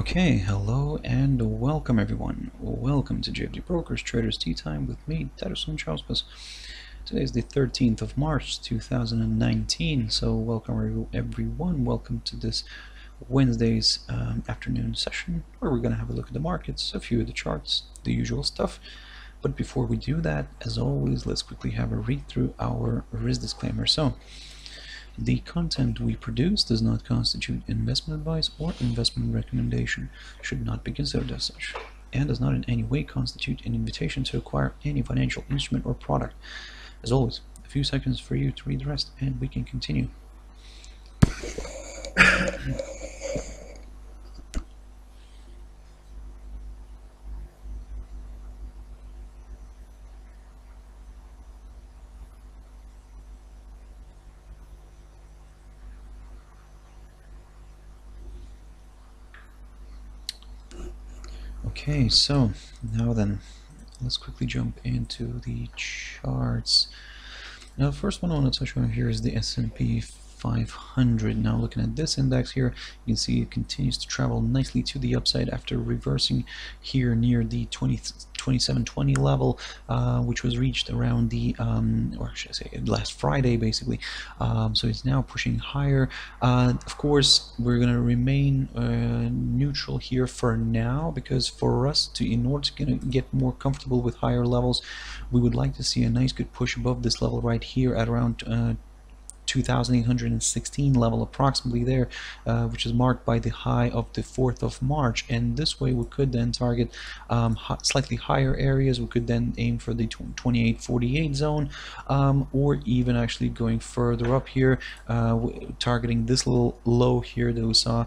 Okay, hello and welcome everyone. Welcome to JFD Brokers Traders Tea Time with me, Darius Anucauskas. Today is the 13th of March 2019, so welcome everyone. Welcome to this Wednesday's afternoon session where we're going to have a look at the markets, a few of the charts, the usual stuff. But before we do that, as always, let's quickly have a read through our risk disclaimer. So, the content we produce does not constitute investment advice or investment recommendation, should not be considered as such, and does not in any way constitute an invitation to acquire any financial instrument or product. As always, a few seconds for you to read the rest and we can continue. Okay, so now then, let's quickly jump into the charts. Now, the first one I want to touch on here is the S&P500. Now, looking at this index here, you can see it continues to travel nicely to the upside after reversing here near the 2720 level, which was reached around the, or should I say, last Friday, basically. So it's now pushing higher. Of course, we're going to remain neutral here for now, because for us to, in order to get more comfortable with higher levels, we would like to see a nice good push above this level right here at around 2,816 level, approximately there, which is marked by the high of the 4th of March. And this way we could then target slightly higher areas. We could then aim for the 2848 zone, or even actually going further up here, targeting this little low here that we saw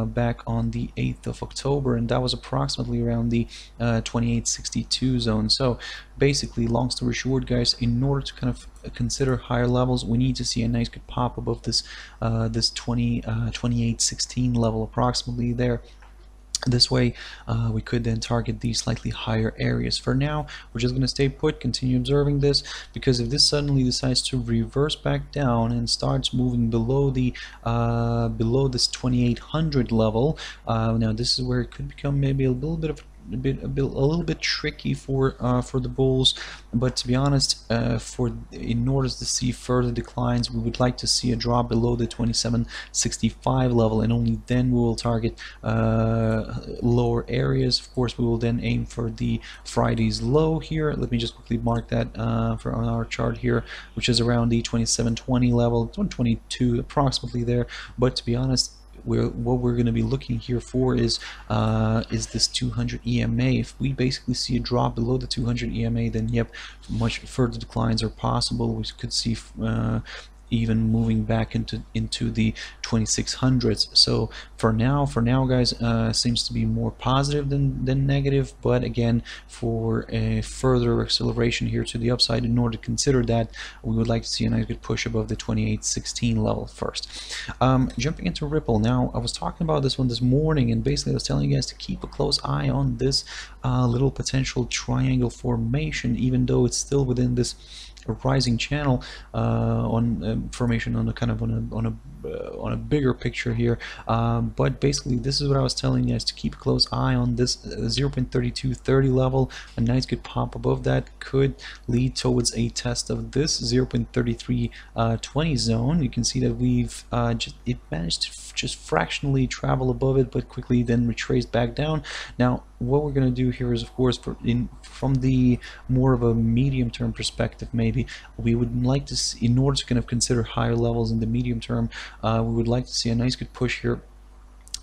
back on the 8th of October, and that was approximately around the 2862 zone. So basically, long story short, guys, in order to kind of consider higher levels, we need to see a nice good pop above this 2816 level, approximately there. This way we could then target these slightly higher areas. For now, we're just going to stay put, continue observing this, because if this suddenly decides to reverse back down and starts moving below the below this 2800 level, now this is where it could become maybe a little bit of a little bit tricky for the bulls. But to be honest, in order to see further declines, we would like to see a drop below the 2765 level, and only then we will target lower areas. Of course, we will then aim for the Friday's low here. Let me just quickly mark that for on our chart here, which is around the 2720 level, 122 approximately there. But to be honest, what we're going to be looking here for is this 200 EMA. If we basically see a drop below the 200 EMA, then yep, much further declines are possible. We could see even moving back into the 2600s. So for now guys, seems to be more positive than negative. But again, for a further acceleration here to the upside, in order to consider that, we would like to see a nice good push above the 2816 level first. Jumping into Ripple now, I was talking about this one this morning, and basically I was telling you guys to keep a close eye on this little potential triangle formation, even though it's still within this rising channel formation on a kind of on a bigger picture here. But basically, this is what I was telling you guys, to keep a close eye on this 0.3230 level. A nice good pop above that could lead towards a test of this 0.3320 zone. You can see that we've it managed to just fractionally travel above it, but quickly then retraced back down. Now, what we're going to do here is, of course, from the more of a medium term perspective, maybe we would like to see, in order to kind of consider higher levels in the medium term, we would like to see a nice good push here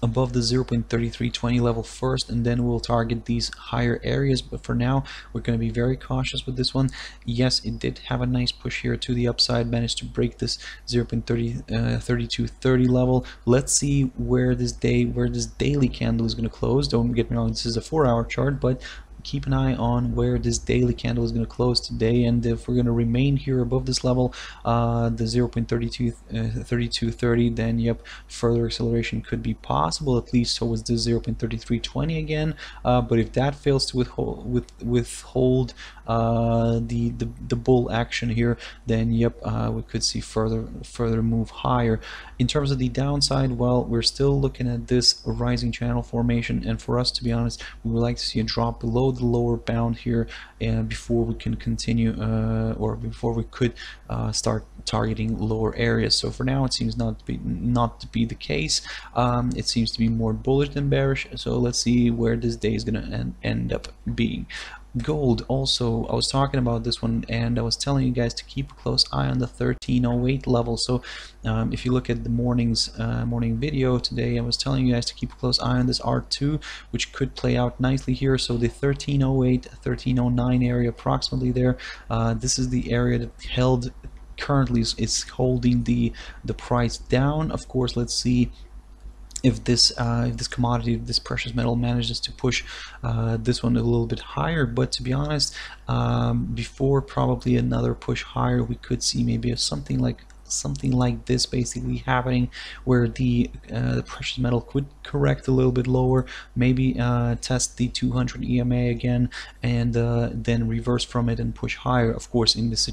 above the 0.3320 level first, and then we'll target these higher areas. But for now, we're going to be very cautious with this one. Yes, it did have a nice push here to the upside, managed to break this 0.3230 level. Let's see where this daily candle is going to close. Don't get me wrong, this is a 4-hour chart, but keep an eye on where this daily candle is going to close today. And if we're going to remain here above this level, the 0.3230, then yep, further acceleration could be possible, at least towards the 0.3320 again. But if that fails to withhold the bull action here, then yep, we could see further move higher. In terms of the downside, well, we're still looking at this rising channel formation, and for us, to be honest, we would like to see a drop below the lower bound here before we can continue or before we could start targeting lower areas. So for now, it seems not to be the case. It seems to be more bullish than bearish, so let's see where this day is going to end up being. Gold also, I was talking about this one, and I was telling you guys to keep a close eye on the 1308 level. So if you look at the morning video today, I was telling you guys to keep a close eye on this R2, which could play out nicely here. So the 1308 1309 area approximately there, this is the area that held currently is holding the price down. Of course, let's see if this commodity, this precious metal, manages to push this one a little bit higher. But to be honest, before probably another push higher, we could see maybe something like this basically happening, where the precious metal could correct a little bit lower, maybe test the 200 EMA again, and then reverse from it and push higher. Of course, in this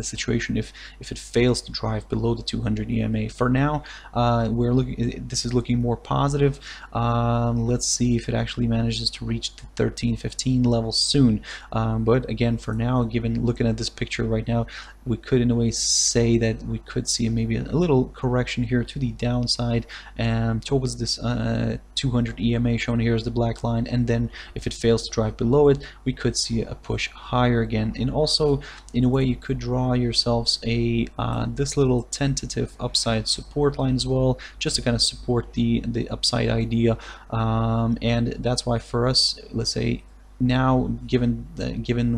situation, if it fails to drive below the 200 EMA. For now, this is looking more positive. Let's see if it actually manages to reach the 1315 level soon. But again, for now, looking at this picture right now, we could in a way say that we could see maybe a little correction here to the downside towards this 200 EMA shown here as the black line, and then if it fails to drive below it, we could see a push higher again. And also, in a way, you could draw yourselves this little tentative upside support line as well, just to kind of support the upside idea. And that's why for us, let's say, now given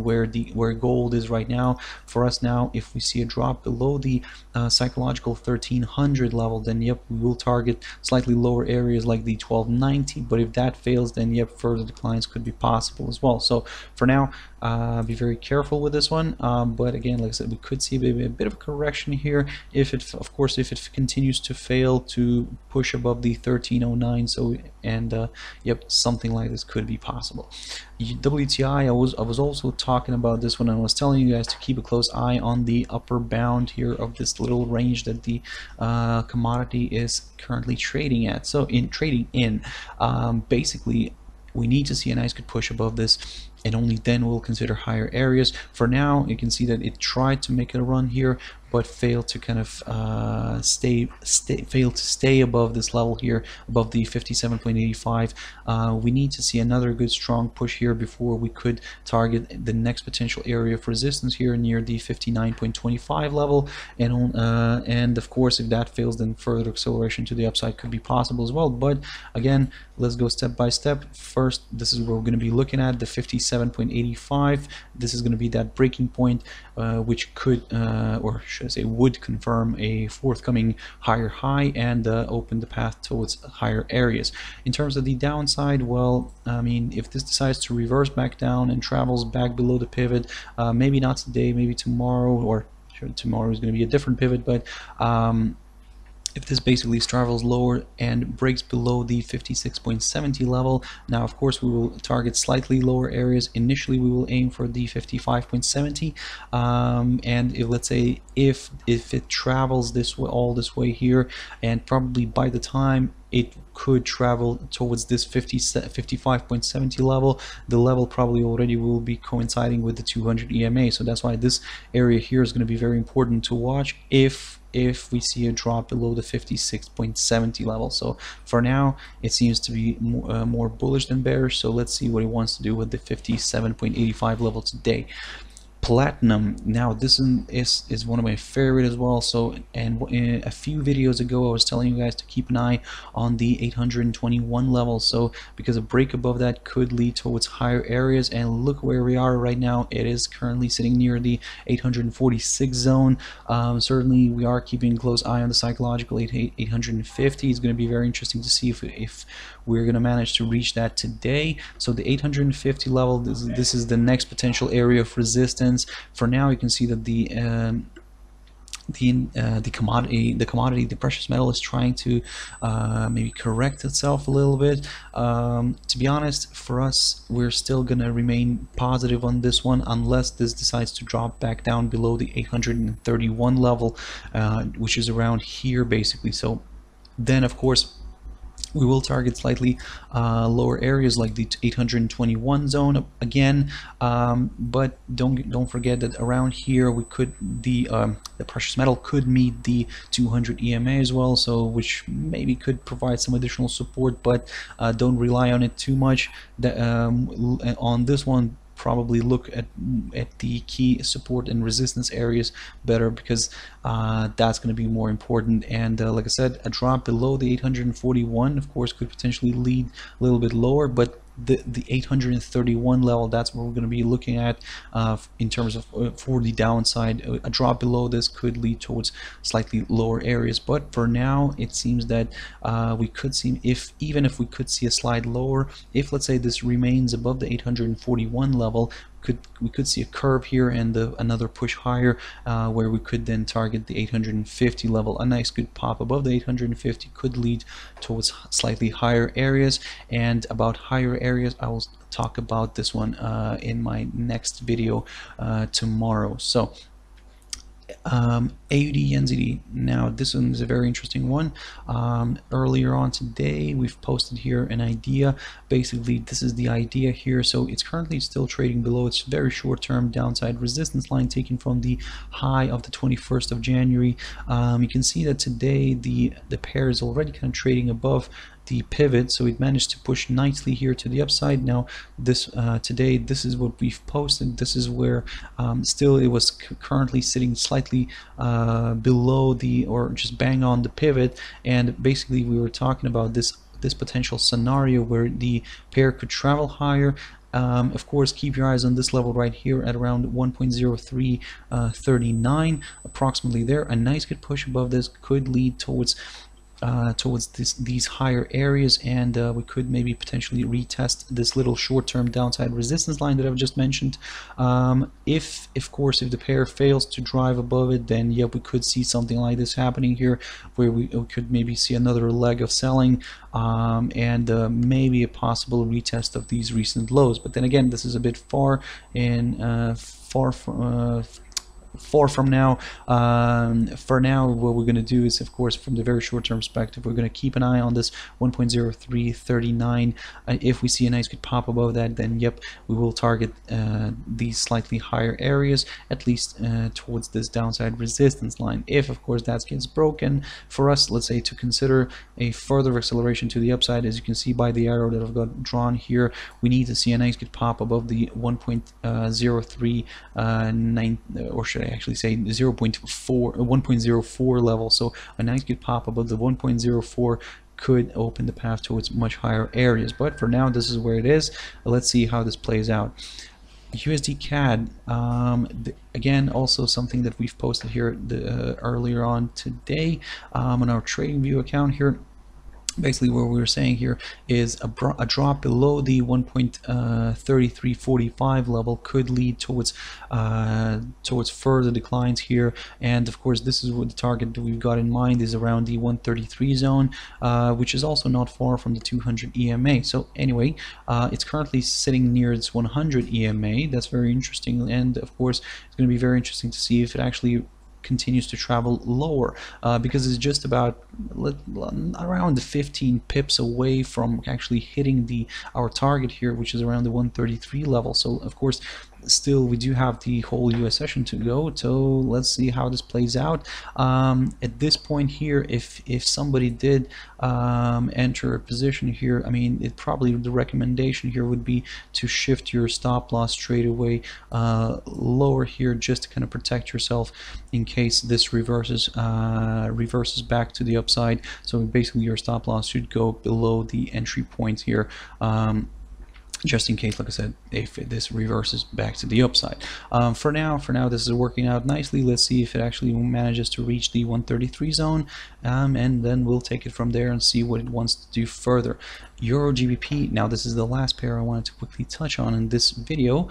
where gold is right now, for us now, if we see a drop below the psychological 1300 level, then yep, we will target slightly lower areas like the 1290. But if that fails, then yep, further declines could be possible as well. So for now, be very careful with this one. But again, like I said, we could see a bit of a correction here if it continues to fail to push above the 1309. So yep, something like this could be possible. WTI, I was also talking about this one, and I was telling you guys to keep a close eye on the upper bound here of this little range that the commodity is currently trading at. So basically, we need to see a nice good push above this, and only then we'll consider higher areas. For now, you can see that it tried to make a run here, but failed to kind of failed to stay above this level here, above the 57.85. We need to see another good strong push here before we could target the next potential area of resistance here near the 59.25 level, and of course, if that fails, then further acceleration to the upside could be possible as well. But again, let's go step by step. First, this is what we're going to be looking at, the 57.85. This is going to be that breaking point, which could, or should I say, would confirm a forthcoming higher high and open the path towards higher areas. In terms of the downside, well, I mean, if this decides to reverse back down and travels back below the pivot, maybe not today, maybe tomorrow, or sure, tomorrow is going to be a different pivot, but if this basically travels lower and breaks below the 56.70 level, now of course we will target slightly lower areas. Initially we will aim for the 55.70, and if, let's say, if it travels this way, all this way here, and probably by the time it could travel towards this 55.70 level, the level probably already will be coinciding with the 200 EMA. So that's why this area here is going to be very important to watch if we see a drop below the 56.70 level. So for now, it seems to be more bullish than bearish. So let's see what he wants to do with the 57.85 level today. Platinum, now this is one of my favorite as well. So, and a few videos ago I was telling you guys to keep an eye on the 821 level, so because a break above that could lead towards higher areas, and look where we are right now. It is currently sitting near the 846 zone. Certainly we are keeping a close eye on the psychological 850. It's going to be very interesting to see if we're going to manage to reach that today. So the 850 level, this is the next potential area of resistance. For now, you can see that the the precious metal is trying to maybe correct itself a little bit. To be honest, for us, we're still gonna remain positive on this one unless this decides to drop back down below the 831 level, which is around here basically. So then of course we will target slightly lower areas like the 821 zone again, but don't forget that around here we could the precious metal could meet the 200 EMA as well, so which maybe could provide some additional support, but don't rely on it too much. On this one, probably look at the key support and resistance areas better, because that's going to be more important. And like I said, a drop below the 841 of course could potentially lead a little bit lower, but the 831 level, that's what we're going to be looking at in terms of for the downside. A drop below this could lead towards slightly lower areas, but for now it seems that we could see, even if we could see a slide lower, if let's say this remains above the 841 level, we could see a curve here and another push higher, where we could then target the 850 level. A nice good pop above the 850 could lead towards slightly higher areas, and about higher areas I will talk about this one in my next video tomorrow. So AUDNZD. Now this one is a very interesting one. Earlier on today we've posted here an idea. Basically this is the idea here. So it's currently still trading below its very short-term downside resistance line taken from the high of the 21st of January. You can see that today the pair is already kind of trading above the pivot, so it managed to push nicely here to the upside. Now this today, this is what we've posted. This is where still it was currently sitting slightly below the, or just bang on the pivot, and basically we were talking about this potential scenario where the pair could travel higher. Of course, keep your eyes on this level right here at around 1.0339, approximately there. A nice good push above this could lead towards these higher areas, and we could maybe potentially retest this little short-term downside resistance line that I've just mentioned. If of course if the pair fails to drive above it, then yeah, we could see something like this happening here, where we could maybe see another leg of selling, and maybe a possible retest of these recent lows. But then again, this is a bit far, and far from now. For now, what we're going to do is, of course, from the very short-term perspective, we're going to keep an eye on this 1.0339. If we see a nice good pop above that, then yep, we will target these slightly higher areas, at least towards this downside resistance line. If of course that gets broken, for us, let's say, to consider a further acceleration to the upside, as you can see by the arrow that I've got drawn here, we need to see a nice good pop above the 1.039, or should I actually say 1.04 level. So a nice good pop above the 1.04 could open the path towards much higher areas. But for now, this is where it is. Let's see how this plays out. USDCAD, again, also something that we've posted here earlier on today on our TradingView account here. Basically what we were saying here is a drop below the 1.3345 level could lead towards further declines here, and of course this is what the target that we've got in mind is around the 133 zone, which is also not far from the 200 EMA. So anyway, it's currently sitting near its 100 EMA. That's very interesting, and of course it's going to be very interesting to see if it actually continues to travel lower, because it's just about around the 15 pips away from actually hitting our target here, which is around the 133 level. So of course still we do have the whole US session to go, so let's see how this plays out. At this point here, if somebody did enter a position here, I mean, the recommendation here would be to shift your stop loss straight away lower here, just to kind of protect yourself in case this reverses back to the upside. So basically your stop loss should go below the entry point here. just in case, like I said, if this reverses back to the upside. For now, this is working out nicely. Let's see if it actually manages to reach the 133 zone, and then we'll take it from there and see what it wants to do further. EURGBP, now this is the last pair I wanted to quickly touch on in this video.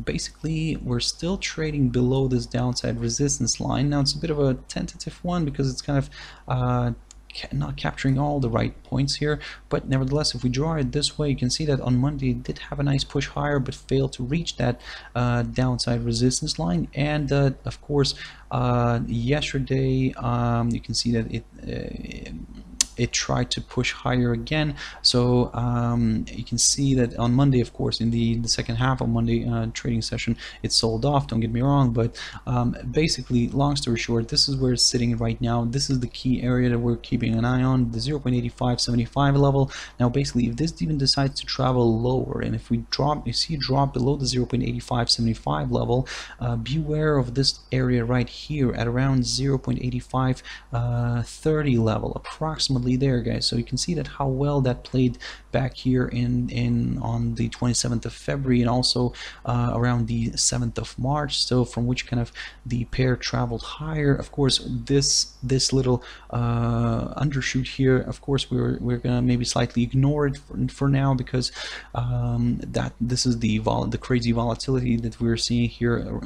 Basically, we're still trading below this downside resistance line. Now it's a bit of a tentative one because it's kind of not capturing all the right points here, but nevertheless, if we draw it this way, you can see that on Monday it did have a nice push higher but failed to reach that downside resistance line. And of course, yesterday you can see that it tried to push higher again. So you can see that on Monday, of course, in the second half of Monday trading session, it sold off, don't get me wrong, but basically, long story short, this is where it's sitting right now. This is the key area that we're keeping an eye on, the 0.8575 level. Now basically, if this even decides to travel lower, and if we see a drop below the 0.8575 level, beware of this area right here at around 0.8530 level, approximately there, guys. So you can see that how well that played back here on the 27th of February and also around the 7th of March. So from which kind of the pair traveled higher. Of course, this little undershoot here, of course, we're gonna maybe slightly ignore it for now, because that this is the crazy volatility that we're seeing here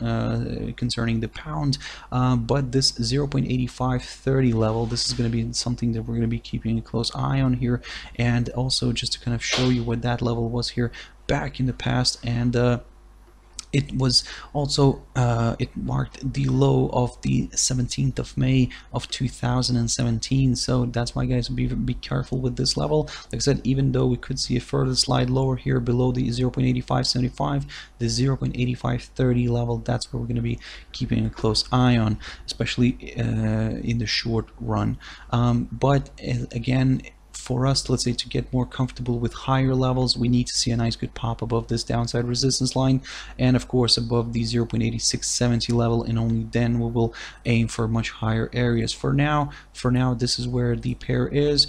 concerning the pound. But this 0.8530 level, this is going to be something that we're going to be keeping a close eye on here, and also just to kind of show you what that level was here back in the past. And it was also it marked the low of the 17th of May of 2017. So that's why, guys, be careful with this level. Like I said, even though we could see a further slide lower here below the 0.8575, the 0.8530 level, that's where we're going to be keeping a close eye on, especially in the short run. But again, for us, let's say, to get more comfortable with higher levels, we need to see a nice good pop above this downside resistance line, and of course above the 0.8670 level, and only then we will aim for much higher areas. For now, this is where the pair is.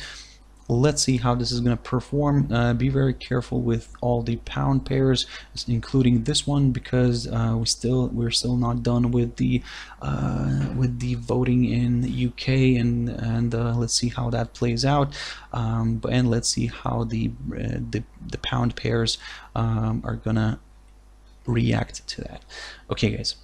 Let's see how this is going to perform. Be very careful with all the pound pairs, including this one, because we're still not done with the voting in the UK, and let's see how that plays out. And let's see how the pound pairs are gonna react to that. Okay, guys,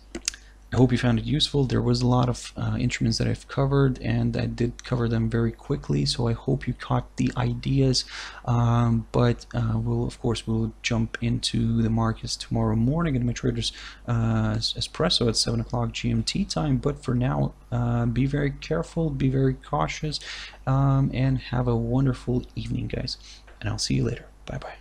I hope you found it useful. There was a lot of instruments that I've covered, and I did cover them very quickly, so I hope you caught the ideas. But we'll jump into the markets tomorrow morning in my Traders Espresso at 7 o'clock GMT time. But for now, be very careful, be very cautious, and have a wonderful evening, guys. And I'll see you later. Bye-bye.